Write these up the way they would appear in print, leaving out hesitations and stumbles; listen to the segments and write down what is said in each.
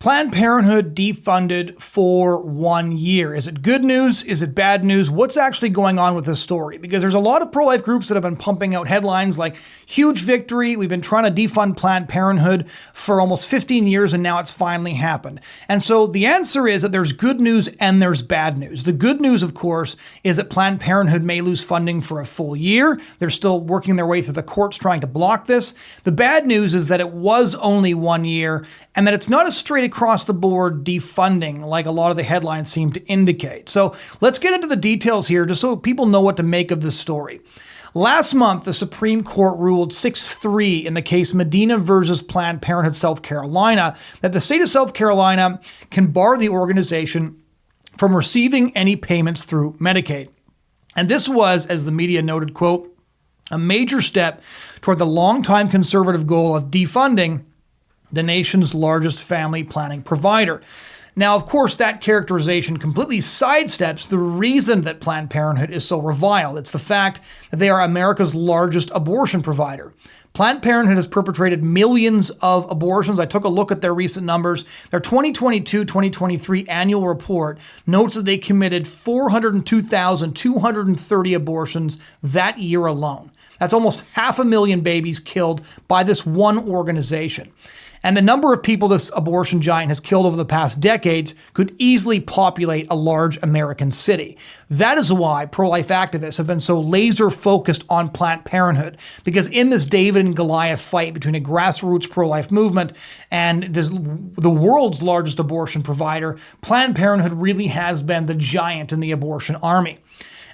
Planned Parenthood defunded for 1 year. Is it good news? Is it bad news? What's actually going on with this story? Because there's a lot of pro-life groups that have been pumping out headlines like huge victory. We've been trying to defund Planned Parenthood for almost 15 years and now it's finally happened. And so the answer is that there's good news and there's bad news. The good news, of course, is that Planned Parenthood may lose funding for a full year. They're still working their way through the courts trying to block this. The bad news is that it was only 1 year and that it's not a straight across the board defunding like a lot of the headlines seem to indicate. So let's get into the details here just so people know what to make of this story. Last month, the Supreme Court ruled 6-3 in the case Medina versus Planned Parenthood South Carolina that the state of South Carolina can bar the organization from receiving any payments through Medicaid. And this was, as the media noted, quote, a major step toward the longtime conservative goal of defunding the nation's largest family planning provider. Now, of course, that characterization completely sidesteps the reason that Planned Parenthood is so reviled. It's the fact that they are America's largest abortion provider. Planned Parenthood has perpetrated millions of abortions. I took a look at their recent numbers. Their 2022-2023 annual report notes that they committed 402,230 abortions that year alone. That's almost 500,000 babies killed by this one organization. And the number of people this abortion giant has killed over the past decades could easily populate a large American city. That is why pro-life activists have been so laser focused on Planned Parenthood, because in this David and Goliath fight between a grassroots pro-life movement and the world's largest abortion provider, Planned Parenthood really has been the giant in the abortion army.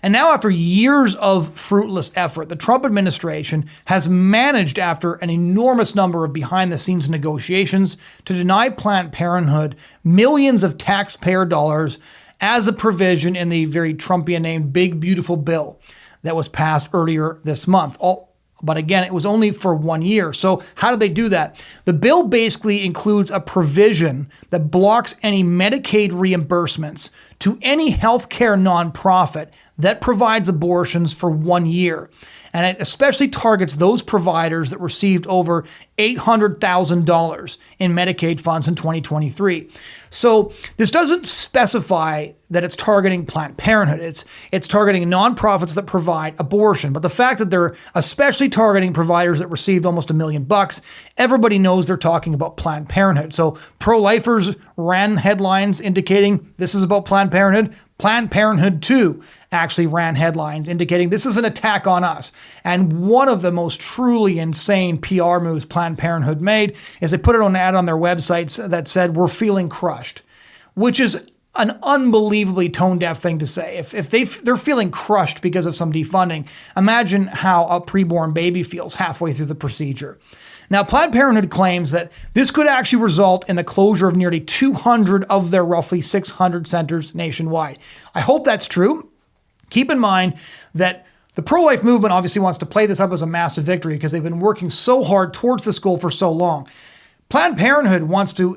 And now, after years of fruitless effort, the Trump administration has managed, after an enormous number of behind-the-scenes negotiations, to deny Planned Parenthood millions of taxpayer dollars as a provision in the very Trumpian named Big Beautiful Bill that was passed earlier this month. But again, it was only for 1 year. So how did they do that? The bill basically includes a provision that blocks any Medicaid reimbursements to any healthcare nonprofit that provides abortions for 1 year. And it especially targets those providers that received over $800,000 in Medicaid funds in 2023. So this doesn't specify that it's targeting Planned Parenthood. It's targeting nonprofits that provide abortion. But the fact that they're especially targeting providers that received almost $1 million, everybody knows they're talking about Planned Parenthood. So pro-lifers ran headlines indicating this is about Planned Parenthood. Planned Parenthood 2 actually ran headlines indicating this is an attack on us. And one of the most truly insane PR moves Planned Parenthood made is they put an ad on their websites that said, "We're feeling crushed," which is an unbelievably tone-deaf thing to say. If they're feeling crushed because of some defunding, imagine how a preborn baby feels halfway through the procedure. Now, Planned Parenthood claims that this could actually result in the closure of nearly 200 of their roughly 600 centers nationwide. I hope that's true. Keep in mind that the pro-life movement obviously wants to play this up as a massive victory because they've been working so hard towards this goal for so long. Planned Parenthood wants to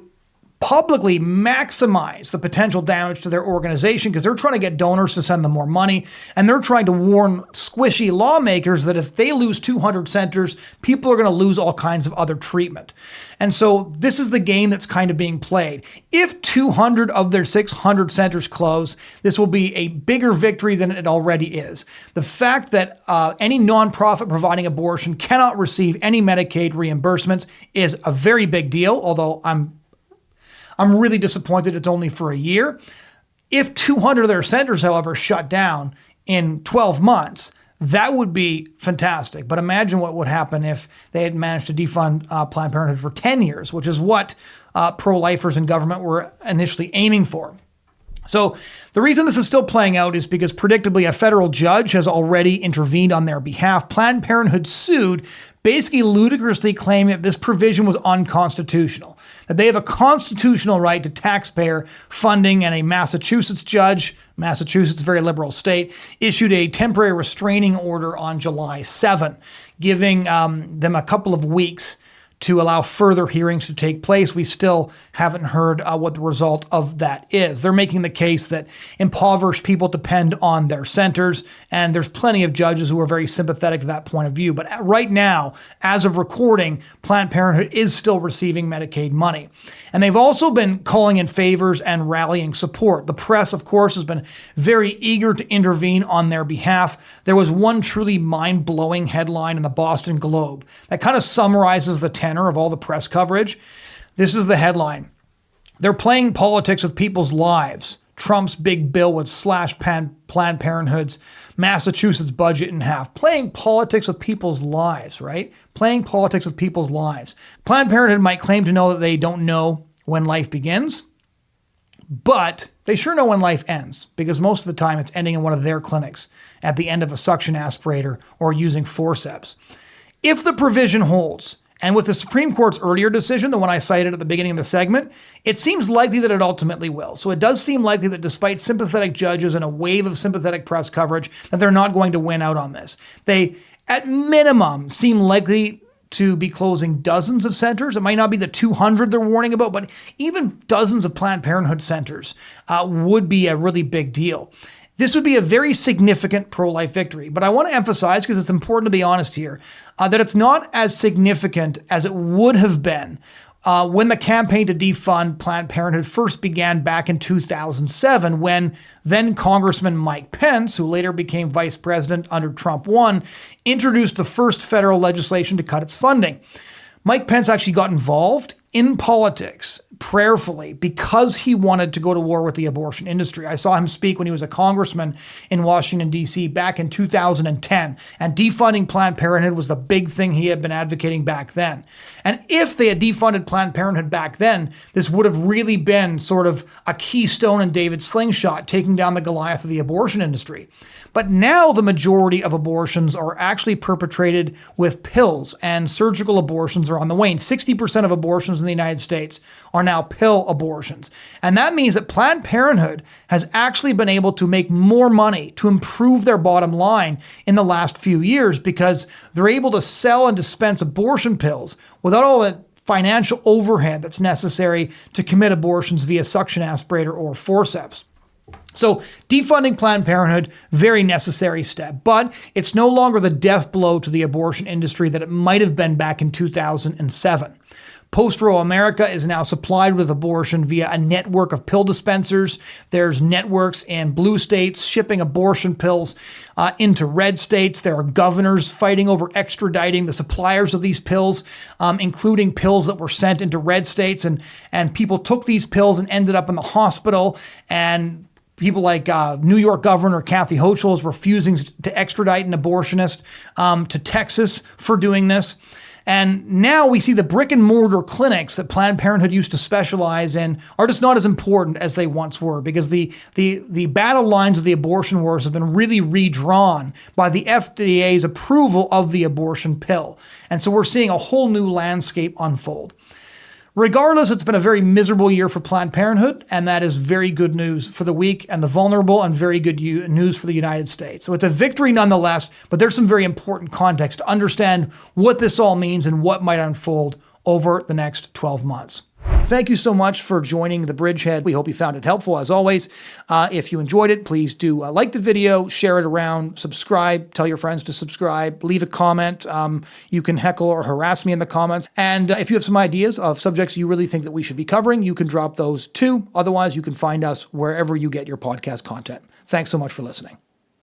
publicly maximize the potential damage to their organization because they're trying to get donors to send them more money, and they're trying to warn squishy lawmakers that if they lose 200 centers, people are going to lose all kinds of other treatment. And so this is the game that's kind of being played. If 200 of their 600 centers close, this will be a bigger victory than it already is. The fact that any nonprofit providing abortion cannot receive any Medicaid reimbursements is a very big deal, although I'm really disappointed it's only for a year. If 200 of their centers, however, shut down in 12 months, that would be fantastic. But imagine what would happen if they had managed to defund Planned Parenthood for 10 years, which is what pro-lifers and government were initially aiming for. So the reason this is still playing out is because predictably a federal judge has already intervened on their behalf. Planned Parenthood sued, basically ludicrously claiming that this provision was unconstitutional, that they have a constitutional right to taxpayer funding, and a Massachusetts judge, Massachusetts, very liberal state, issued a temporary restraining order on July 7, giving them a couple of weeks to allow further hearings to take place. We still haven't heard what the result of that is. They're making the case that impoverished people depend on their centers, and there's plenty of judges who are very sympathetic to that point of view. But right now, as of recording, Planned Parenthood is still receiving Medicaid money. And they've also been calling in favors and rallying support. The press, of course, has been very eager to intervene on their behalf. There was one truly mind-blowing headline in the Boston Globe that kind of summarizes the tenor of all the press coverage. This is the headline. They're playing politics with people's lives. Trump's big bill would slash Planned Parenthood's Massachusetts budget in half. Playing politics with people's lives, right? Playing politics with people's lives. Planned Parenthood might claim to know that they don't know when life begins, but they sure know when life ends, because most of the time it's ending in one of their clinics at the end of a suction aspirator or using forceps. If the provision holds, and with the Supreme Court's earlier decision, the one I cited at the beginning of the segment, it seems likely that it ultimately will. So it does seem likely that despite sympathetic judges and a wave of sympathetic press coverage, that they're not going to win out on this. They, at minimum, seem likely to be closing dozens of centers. It might not be the 200 they're warning about, but even dozens of Planned Parenthood centers would be a really big deal. This would be a very significant pro-life victory, but I want to emphasize, because it's important to be honest here, that it's not as significant as it would have been when the campaign to defund Planned Parenthood first began back in 2007, when then Congressman Mike Pence, who later became vice president under Trump 1, introduced the first federal legislation to cut its funding. Mike Pence actually got involved in politics prayerfully because he wanted to go to war with the abortion industry. I saw him speak when he was a congressman in Washington, D.C. back in 2010, and defunding Planned Parenthood was the big thing he had been advocating back then. And if they had defunded Planned Parenthood back then, this would have really been sort of a keystone in David's slingshot, taking down the Goliath of the abortion industry. But now the majority of abortions are actually perpetrated with pills, and surgical abortions are on the wane. 60% of abortions in the United States are now pill abortions. And that means that Planned Parenthood has actually been able to make more money to improve their bottom line in the last few years, because they're able to sell and dispense abortion pills without all the financial overhead that's necessary to commit abortions via suction aspirator or forceps. So defunding Planned Parenthood, very necessary step, but it's no longer the death blow to the abortion industry that it might have been back in 2007. Post-Roe America is now supplied with abortion via a network of pill dispensers. There's networks in blue states shipping abortion pills into red states. There are governors fighting over extraditing the suppliers of these pills, including pills that were sent into red states. And people took these pills and ended up in the hospital, and people like New York Governor Kathy Hochul is refusing to extradite an abortionist to Texas for doing this. And now we see the brick and mortar clinics that Planned Parenthood used to specialize in are just not as important as they once were, because the battle lines of the abortion wars have been really redrawn by the FDA's approval of the abortion pill. And so we're seeing a whole new landscape unfold. Regardless, it's been a very miserable year for Planned Parenthood, and that is very good news for the weak and the vulnerable, and very good news for the United States. So it's a victory nonetheless, but there's some very important context to understand what this all means and what might unfold over the next 12 months. Thank you so much for joining the Bridgehead. We hope you found it helpful, as always. If you enjoyed it, please do like the video, share it around, subscribe, tell your friends to subscribe, leave a comment. You can heckle or harass me in the comments. And if you have some ideas of subjects you really think that we should be covering, you can drop those too. Otherwise, you can find us wherever you get your podcast content. Thanks so much for listening.